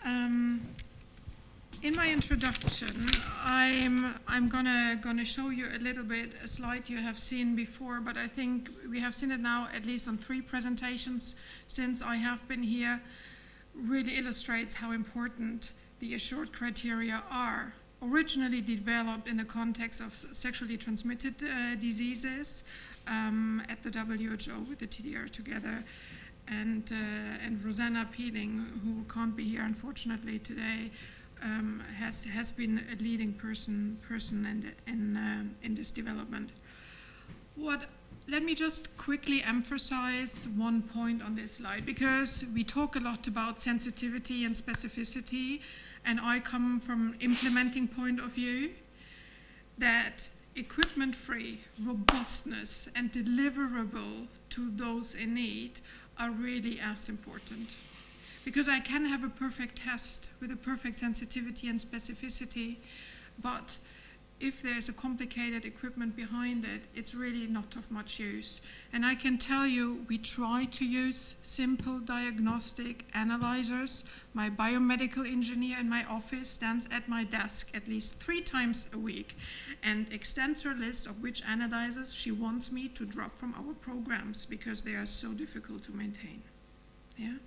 In my introduction, I'm gonna show you a little bit a slide you have seen before, but I think we have seen it now at least on 3 presentations since I have been here. Really illustrates how important the assured criteria are. Originally developed in the context of sexually transmitted diseases at the WHO with the TDR together, and Rosanna Peeling, who can't be here unfortunately today, has been a leading person in this development. Let me just quickly emphasize one point on this slide, because we talk a lot about sensitivity and specificity, and I come from an implementing point of view that equipment-free robustness and deliverable to those in need are really as important. Because I can have a perfect test with a perfect sensitivity and specificity, but if there's a complicated equipment behind it, it's really not of much use. And I can tell you, we try to use simple diagnostic analyzers. My biomedical engineer in my office stands at my desk at least 3 times a week and extends her list of which analyzers she wants me to drop from our programs because they are so difficult to maintain. Yeah.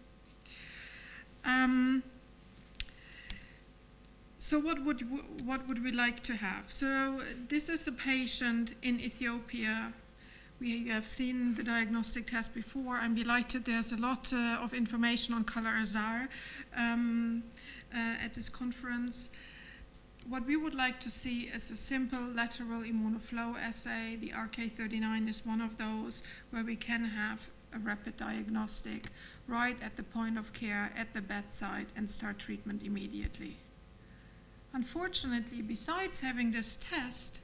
So what would we like to have? So this is a patient in Ethiopia. We have seen the diagnostic test before. I'm delighted there's a lot of information on Cara Kosack at this conference. What we would like to see is a simple lateral immunoflow assay. The RK39 is one of those where we can have a rapid diagnostic right at the point of care, at the bedside, and start treatment immediately. Unfortunately, besides having this test,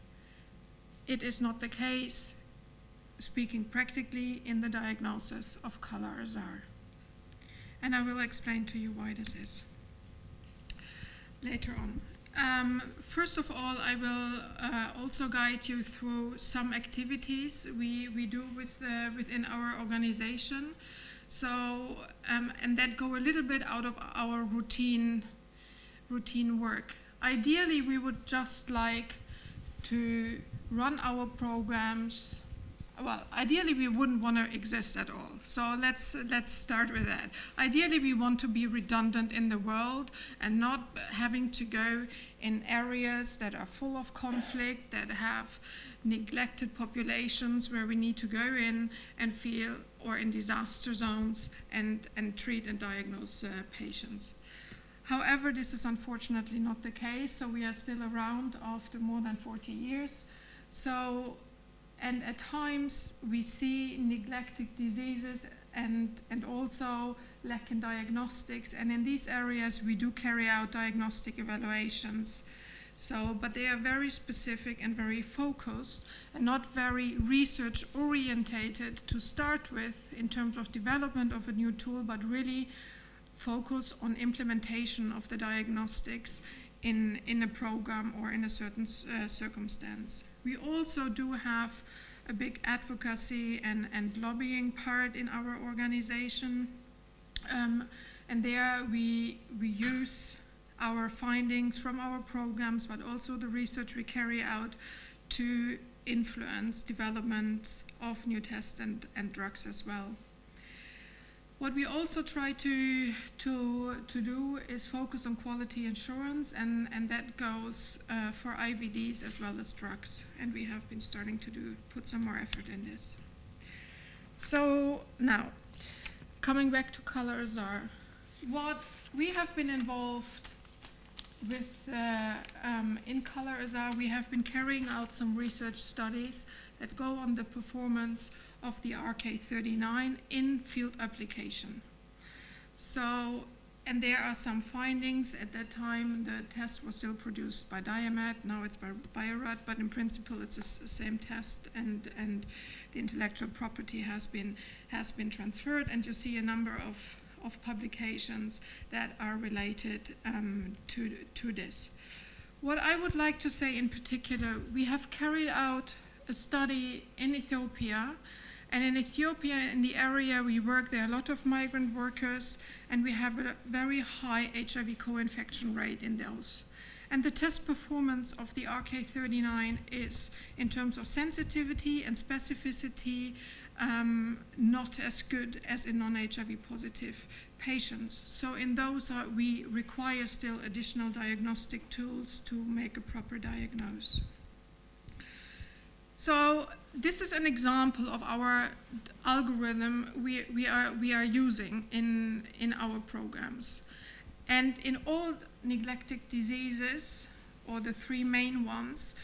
it is not the case, speaking practically, in the diagnosis of Cara Kosack. And I will explain to you why this is later on. First of all, I will also guide you through some activities we do within our organization. So, and that go a little bit out of our routine work. Ideally, we would just like to run our programs. Well, ideally, we wouldn't want to exist at all. So let's start with that. Ideally, we want to be redundant in the world and not having to go in areas that are full of conflict, that have neglected populations where we need to go in and feel, or in disaster zones and treat and diagnose patients. However, this is unfortunately not the case, so we are still around after more than 40 years. So, and at times we see neglected diseases and also lack in diagnostics, and in these areas we do carry out diagnostic evaluations. So, but they are very specific and very focused and not very research orientated to start with in terms of development of a new tool, but really focus on implementation of the diagnostics in a program or in a certain circumstance. We also do have a big advocacy and lobbying part in our organization, and there we use our findings from our programs, but also the research we carry out to influence development of new tests and drugs as well. What we also try to do is focus on quality assurance, and that goes for IVDs as well as drugs, and we have been starting to put some more effort in this. So now, coming back to Cara Kosack, what we have been involved with in Cara Kosack, we have been carrying out some research studies that go on the performance of the RK39 in field application. So, and there are some findings. At that time, the test was still produced by Diamet, now it's by Biorad, but in principle it's the same test, and the intellectual property has been transferred, and you see a number of publications that are related to this. What I would like to say in particular, we have carried out a study in Ethiopia, And in Ethiopia, in the area we work, there are a lot of migrant workers, and we have a very high HIV co-infection rate in those. And the test performance of the RK39 is, in terms of sensitivity and specificity, not as good as in non-HIV positive patients. So in those, we require still additional diagnostic tools to make a proper diagnosis. So this is an example of our algorithm we are using in our programs. And in all neglected diseases, or the three main ones,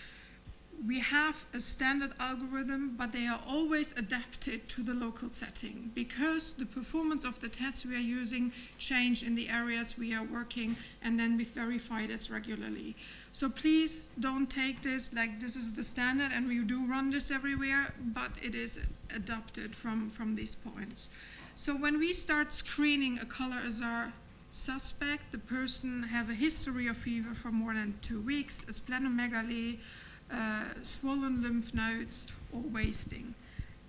we have a standard algorithm, but they are always adapted to the local setting because the performance of the tests we are using change in the areas we are working, and then we verify this regularly. So please don't take this like this is the standard and we do run this everywhere, but it is adapted from these points. So when we start screening a Cara-Kosack suspect, the person has a history of fever for more than 2 weeks, a splenomegaly, swollen lymph nodes, or wasting.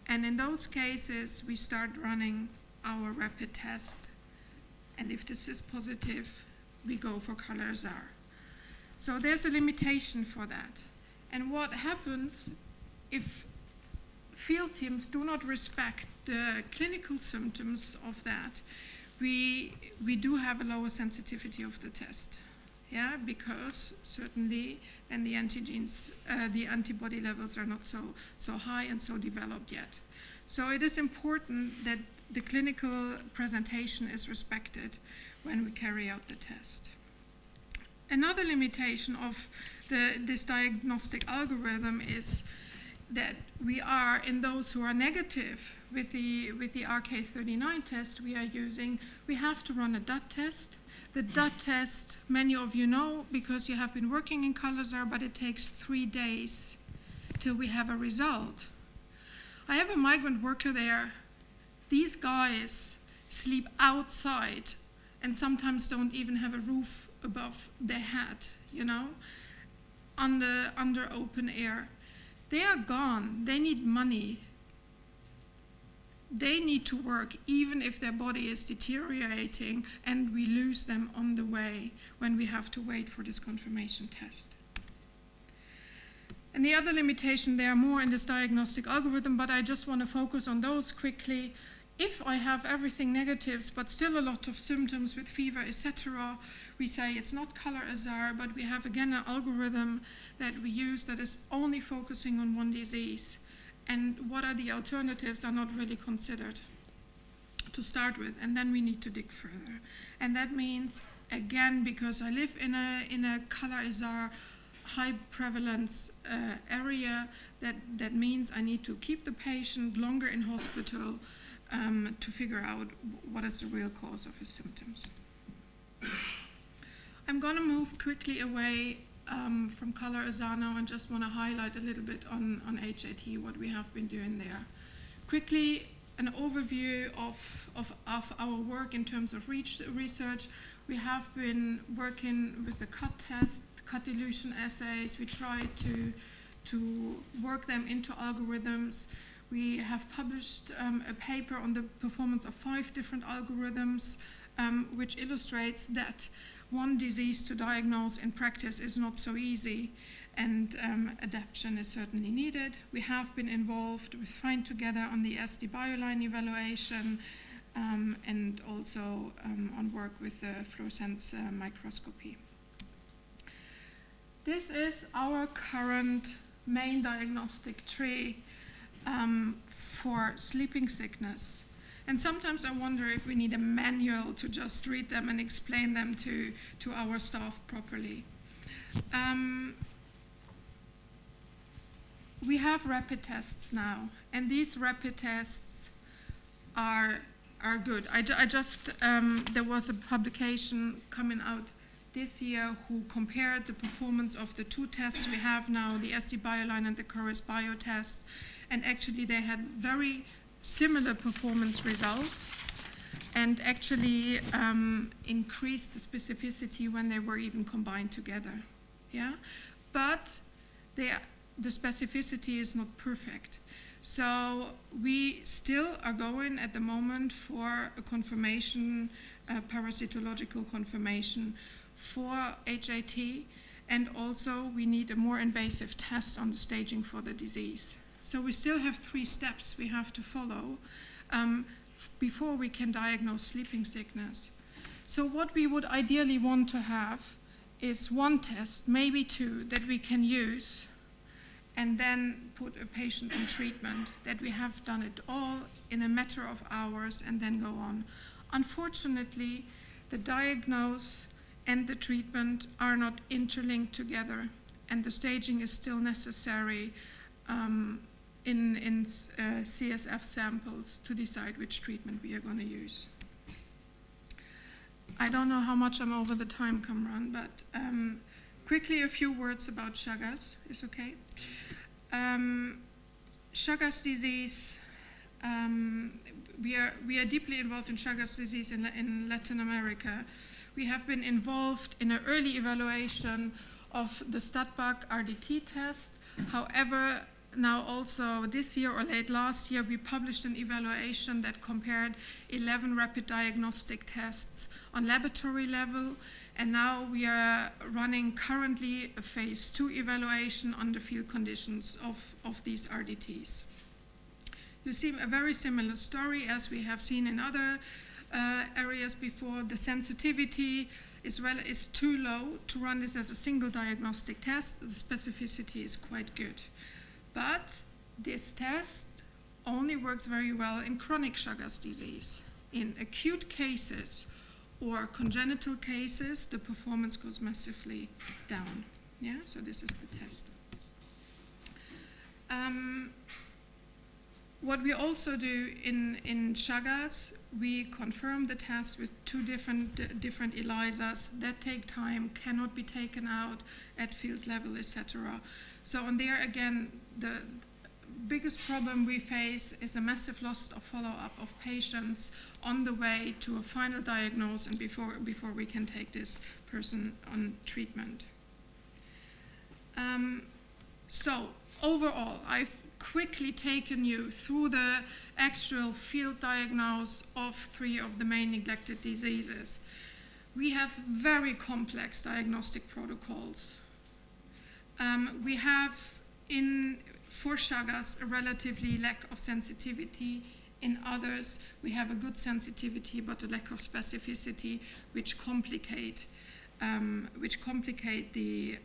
And in those cases, we start running our rapid test. And if this is positive, we go for Cara-Kosack. So there's a limitation for that. And what happens if field teams do not respect the clinical symptoms of that, we do have a lower sensitivity of the test. Yeah, because certainly then the antigens, the antibody levels are not so high and so developed yet. So it is important that the clinical presentation is respected when we carry out the test. Another limitation of this diagnostic algorithm is that we are, in those who are negative with the RK39 test we are using, we have to run a DUT test. The DUT test, many of you know because you have been working in Cara-Kosack, but it takes 3 days till we have a result. I have a migrant worker there. These guys sleep outside and sometimes don't even have a roof above their head, you know, under open air. They are gone. They need money. They need to work even if their body is deteriorating, and we lose them on the way when we have to wait for this confirmation test. And the other limitation, there are more in this diagnostic algorithm, but I just want to focus on those quickly. If I have everything negatives, but still a lot of symptoms with fever, etc., we say it's not Cara-Kosack, but we have again an algorithm that we use that is only focusing on one disease. And what are the alternatives are not really considered to start with, and then we need to dig further. And that means, again, because I live in a Cara-Kosack high prevalence area, that means I need to keep the patient longer in hospital to figure out what is the real cause of his symptoms. I'm going to move quickly away from Cara-Kosack now and just want to highlight a little bit on HAT, what we have been doing there. Quickly, an overview of our work in terms of research. We have been working with the cut test, cut dilution assays. We try to work them into algorithms. We have published a paper on the performance of 5 different algorithms, which illustrates that one disease to diagnose in practice is not so easy, and adaptation is certainly needed. We have been involved with Find Together on the SD bioline evaluation, and also on work with the fluorescence microscopy. This is our current main diagnostic tree for sleeping sickness. And sometimes I wonder if we need a manual to just read them and explain them to our staff properly. We have rapid tests now, and these rapid tests are good. There was a publication coming out this year who compared the performance of the 2 tests we have now, the SD Bioline and the Chorus Bio test, and actually they had very similar performance results, and actually increased the specificity when they were even combined together. Yeah, but the specificity is not perfect. So we still are going at the moment for a confirmation, parasitological confirmation for HAT, and also we need a more invasive test on the staging for the disease. So we still have 3 steps we have to follow before we can diagnose sleeping sickness. So what we would ideally want to have is 1 test, maybe 2, that we can use and then put a patient in treatment, that we have done it all in a matter of hours and then go on. Unfortunately, the diagnosis and the treatment are not interlinked together, and the staging is still necessary in CSF samples to decide which treatment we are going to use. I don't know how much I'm over the time, Kamran, but quickly a few words about Chagas, is okay? Chagas disease, we are deeply involved in Chagas disease in Latin America. We have been involved in an early evaluation of the StatBug RDT test. However, now also this year or late last year, we published an evaluation that compared 11 rapid diagnostic tests on laboratory level, and now we are running currently a phase 2 evaluation on the field conditions of these RDTs. You see a very similar story as we have seen in other areas before. The sensitivity is too low to run this as a single diagnostic test. The specificity is quite good. But this test only works very well in chronic Chagas disease. In acute cases or congenital cases, the performance goes massively down. Yeah, so this is the test. What we also do in Chagas, we confirm the test with 2 different ELISAs that take time, cannot be taken out at field level, etc. So on there again, the biggest problem we face is a massive loss of follow-up of patients on the way to a final diagnosis and before we can take this person on treatment. So overall, I've quickly taken you through the actual field diagnosis of 3 of the main neglected diseases. We have very complex diagnostic protocols. We have for Chagas a relatively lack of sensitivity. In others, we have a good sensitivity but a lack of specificity, which complicate the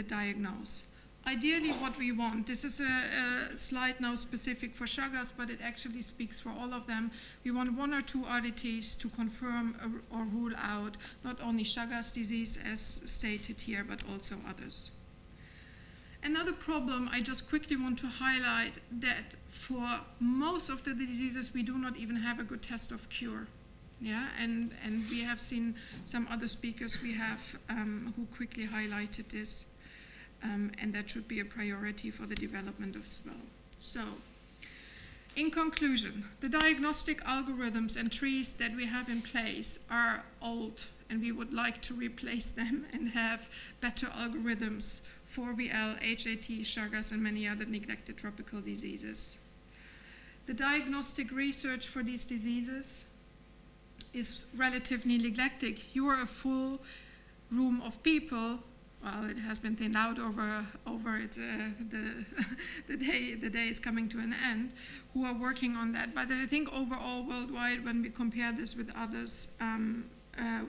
diagnosis. Ideally, what we want, this is a slide now specific for Chagas, but it actually speaks for all of them. We want 1 or 2 RDTs to confirm or rule out not only Chagas disease as stated here, but also others. Another problem I just quickly want to highlight, that for most of the diseases we do not even have a good test of cure. Yeah, and we have seen some other speakers we have who quickly highlighted this. And that should be a priority for the development as well. So, in conclusion, the diagnostic algorithms and trees that we have in place are old, and we would like to replace them and have better algorithms for VL, HAT, Chagas, and many other neglected tropical diseases. The diagnostic research for these diseases is relatively neglected. You are a full room of people. Well, it has been thinned out over it, the day is coming to an end, who are working on that. But I think overall, worldwide, when we compare this with others,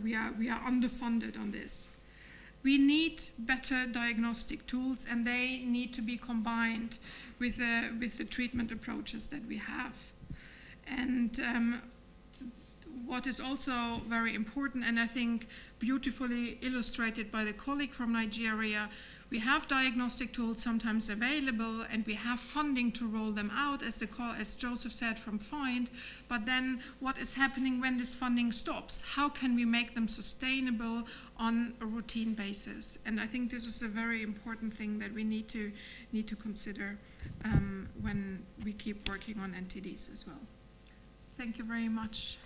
we are underfunded on this. We need better diagnostic tools, and they need to be combined with the treatment approaches that we have. And what is also very important, and I think beautifully illustrated by the colleague from Nigeria, we have diagnostic tools sometimes available, and we have funding to roll them out, as Joseph said, from FIND. But then what is happening when this funding stops? How can we make them sustainable on a routine basis? And I think this is a very important thing that we need to consider when we keep working on NTDs as well. Thank you very much.